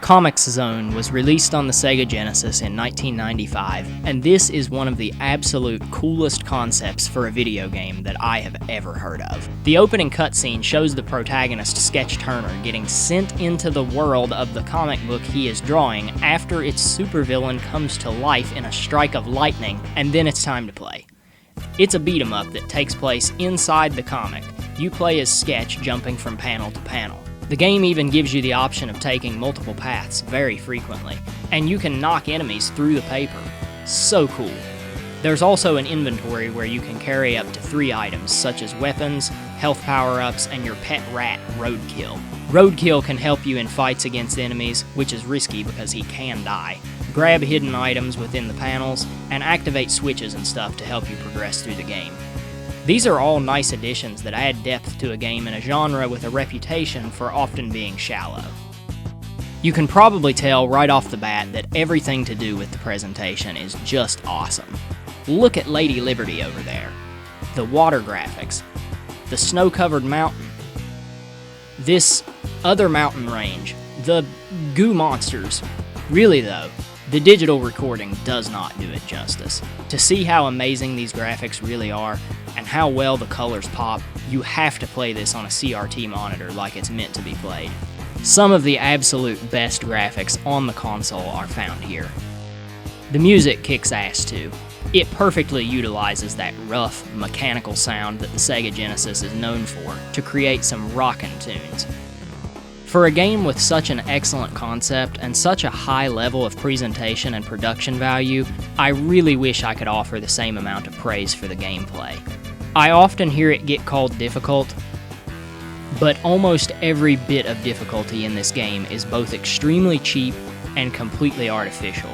Comix Zone was released on the Sega Genesis in 1995, and this is one of the absolute coolest concepts for a video game that I have ever heard of. The opening cutscene shows the protagonist Sketch Turner getting sent into the world of the comic book he is drawing after its supervillain comes to life in a strike of lightning, and then it's time to play. It's a beat-em-up that takes place inside the comic. You play as Sketch, jumping from panel to panel. The game even gives you the option of taking multiple paths very frequently, and you can knock enemies through the paper. So cool. There's also an inventory where you can carry up to 3 items, such as weapons, health power-ups, and your pet rat, Roadkill. Roadkill can help you in fights against enemies, which is risky because he can die. Grab hidden items within the panels, and activate switches and stuff to help you progress through the game. These are all nice additions that add depth to a game in a genre with a reputation for often being shallow. You can probably tell right off the bat that everything to do with the presentation is just awesome. Look at Lady Liberty over there, the water graphics, the snow-covered mountain, this other mountain range, the goo monsters. Really though, the digital recording does not do it justice. To see how amazing these graphics really are, and how well the colors pop, you have to play this on a CRT monitor like it's meant to be played. Some of the absolute best graphics on the console are found here. The music kicks ass too. It perfectly utilizes that rough, mechanical sound that the Sega Genesis is known for to create some rockin' tunes. For a game with such an excellent concept and such a high level of presentation and production value, I really wish I could offer the same amount of praise for the gameplay. I often hear it get called difficult, but almost every bit of difficulty in this game is both extremely cheap and completely artificial.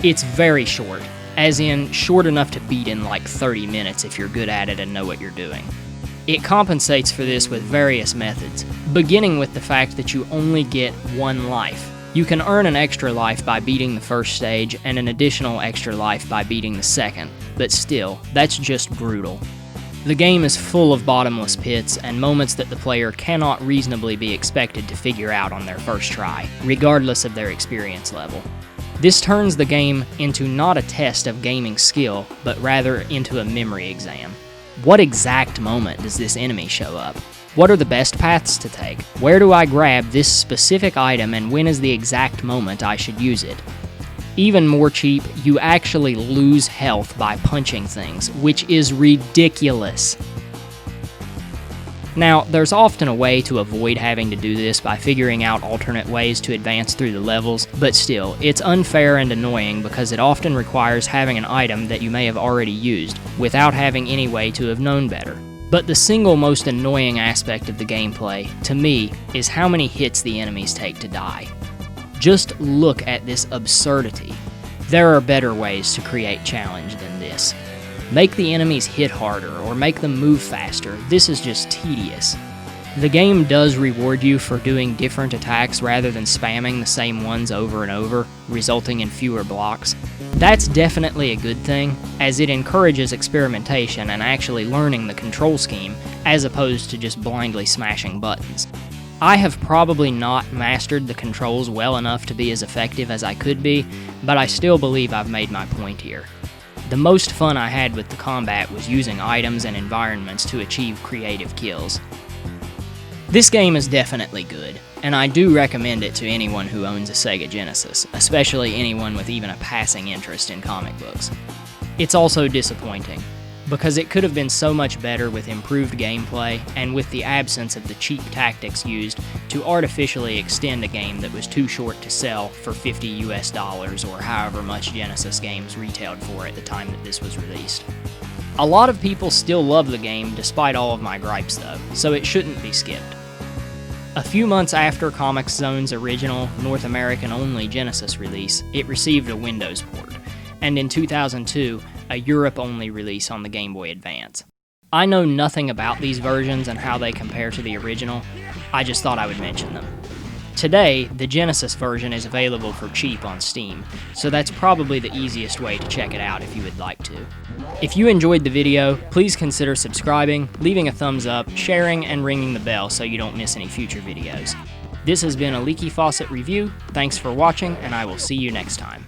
It's very short, as in short enough to beat in like 30 minutes if you're good at it and know what you're doing. It compensates for this with various methods, beginning with the fact that you only get 1 life. You can earn an extra life by beating the first stage and an additional extra life by beating the second, but still, that's just brutal. The game is full of bottomless pits and moments that the player cannot reasonably be expected to figure out on their first try, regardless of their experience level. This turns the game into not a test of gaming skill, but rather into a memory exam. What exact moment does this enemy show up? What are the best paths to take? Where do I grab this specific item and when is the exact moment I should use it? Even more cheap, you actually lose health by punching things, which is ridiculous. Now, there's often a way to avoid having to do this by figuring out alternate ways to advance through the levels, but still, it's unfair and annoying because it often requires having an item that you may have already used, without having any way to have known better. But the single most annoying aspect of the gameplay, to me, is how many hits the enemies take to die. Just look at this absurdity. There are better ways to create challenge than this. Make the enemies hit harder or make them move faster. This is just tedious. The game does reward you for doing different attacks rather than spamming the same ones over and over, resulting in fewer blocks. That's definitely a good thing, as it encourages experimentation and actually learning the control scheme, as opposed to just blindly smashing buttons. I have probably not mastered the controls well enough to be as effective as I could be, but I still believe I've made my point here. The most fun I had with the combat was using items and environments to achieve creative kills. This game is definitely good, and I do recommend it to anyone who owns a Sega Genesis, especially anyone with even a passing interest in comic books. It's also disappointing, because it could have been so much better with improved gameplay and with the absence of the cheap tactics used to artificially extend a game that was too short to sell for $50 US or however much Genesis games retailed for at the time that this was released. A lot of people still love the game despite all of my gripes though, so it shouldn't be skipped. A few months after Comix Zone's original North American only Genesis release, it received a Windows port, and in 2002, a Europe-only release on the Game Boy Advance. I know nothing about these versions and how they compare to the original, I just thought I would mention them. Today, the Genesis version is available for cheap on Steam, so that's probably the easiest way to check it out if you would like to. If you enjoyed the video, please consider subscribing, leaving a thumbs up, sharing, and ringing the bell so you don't miss any future videos. This has been a Leaky Faucet review. Thanks for watching, and I will see you next time.